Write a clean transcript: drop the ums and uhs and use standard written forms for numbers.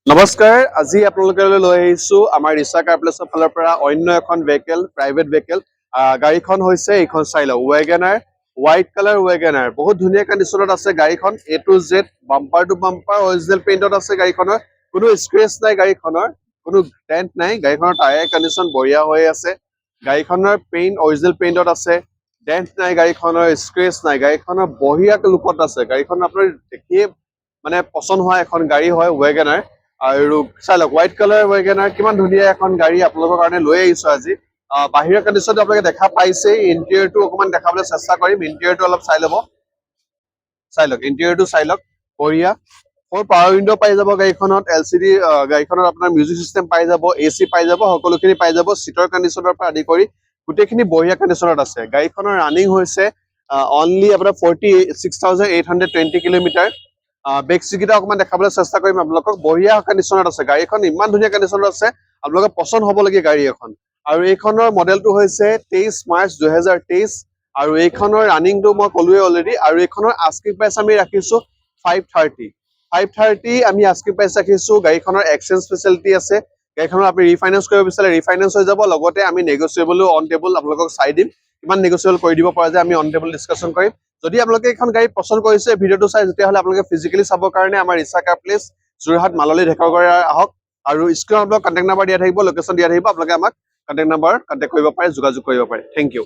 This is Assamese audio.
নমস্কাৰ আজি আপোনালোকলৈ লৈ আহিছো আমাৰ ৰিচা কাৰ প্লেছৰ ফালৰ পৰা অন্য এখন ভেহিকেল প্ৰাইভেট ভেহিকেল গাড়ীখন হৈছে এইখন চাই লওক ৱেগনাৰ হোৱাইট কালাৰ ৱেগনাৰ বহুত ধুনীয়া কণ্ডিশ্যনত আছে গাড়ীখন A to Z bumper to bumper original পেইণ্টত আছে গাড়ীখনৰ কোনো স্ক্ৰেচ নাই গাড়ীখনৰ কোনো ডেন্ট নাই গাড়ীখনৰ টায়াৰ কণ্ডিশ্যন বঢ়িয়া হৈ আছে গাড়ীখনৰ পেইণ্ট অৰিজিনেল পেইণ্টত আছে ডেন্ট নাই গাড়ীখনৰ স্ক্ৰেচ নাই গাড়ীখনৰ বঢ়িয়া লুকত আছে গাড়ীখন আপোনাৰ দেখিয়ে মানে পছন্দ হোৱা এখন গাড়ী হয় ৱেগনাৰ আৰু চাই লওক হোৱাইট কালাৰ ৱেগনাৰ কিমান ধুনীয়া এখন গাড়ী আপোনালোকৰ কাৰণে লৈ আহিছো আজি বাহিৰৰ কণ্ডিশ্যনটো আপোনালোকে দেখা পাইছে ইণ্টেৰিয়ৰটো অকণমান দেখাবলৈ চেষ্টা কৰিম ইণ্টেৰিয়ৰটো অলপ চাই ল'ব চাই লওক ইণ্টেৰিয়ৰটো চাই লওক বঢ়িয়া ফ'ৰ পাৱাৰ উইণ্ড' পাই যাব গাড়ীখনত LCD গাড়ীখনত আপোনাৰ মিউজিক চিষ্টেম পাই যাব AC পাই যাব সকলোখিনি পাই যাব চিটৰ কণ্ডিশ্যনৰ পৰা আদি কৰি গোটেইখিনি বঢ়িয়া কণ্ডিশ্যনত আছে গাড়ীখনৰ ৰানিং হৈছে অনলি আপোনাৰ 46,820 কিলোমিটাৰ বেক চিটকেইটা অকণমান দেখাবলৈ চেষ্টা কৰিম আপোনালোকক বঢ়িয়া কণ্ডিশ্যনত আছে গাড়ীখন ইমান ধুনীয়া কণ্ডিশ্যনত আছে আপোনালোকৰ পচন্দ হ'বলগীয়া গাড়ী এখন আৰু এইখনৰ মডেলটো হৈছে 23 মাৰ্চ 2023 আৰু এইখনৰ ৰানিংটো মই ক'লোৱে অলৰেডি আৰু এইখনৰ আস্কিং প্ৰাইচ আমি ৰাখিছো 530 আমি আস্কিং প্ৰাইচ ৰাখিছো গাড়ীখনৰ এক্সচেঞ্জ ফেচিলিটি আছে গাড়ীখনৰ আপুনি ৰিফাইনেন্স কৰিব বিচাৰে ৰিফাইনেন্স হৈ যাব লগতে আমি নেগচিয়েবলো অন টেবল আপোনালোকক চাই দিম কিমান নেগচিয়েবল কৰি দিব পৰা যায় আমি অন টেবল ডিছকাশ্যন কৰিম যদি আপোনালোকে এখন গাড়ী পছন্দ কৰিছে ভিডিঅ'টো চাই তেতিয়াহ'লে আপোনালোকে ফিজিকেলি চাবৰ কাৰণে আমাৰ ৰিচা কাৰ প্লেচ যোৰহাট মাললী ঢেকাৰগড় আহক আৰু স্ক্ৰীনত আপোনালোক কণ্টেক্ট নাম্বাৰ দিয়া থাকিব লোকেশ্যন দিয়া থাকিব আপোনালোকে আমাক কণ্টেক্ট নাম্বাৰ কণ্টেক্ট কৰিব পাৰে যোগাযোগ কৰিব পাৰে থেংক ইউ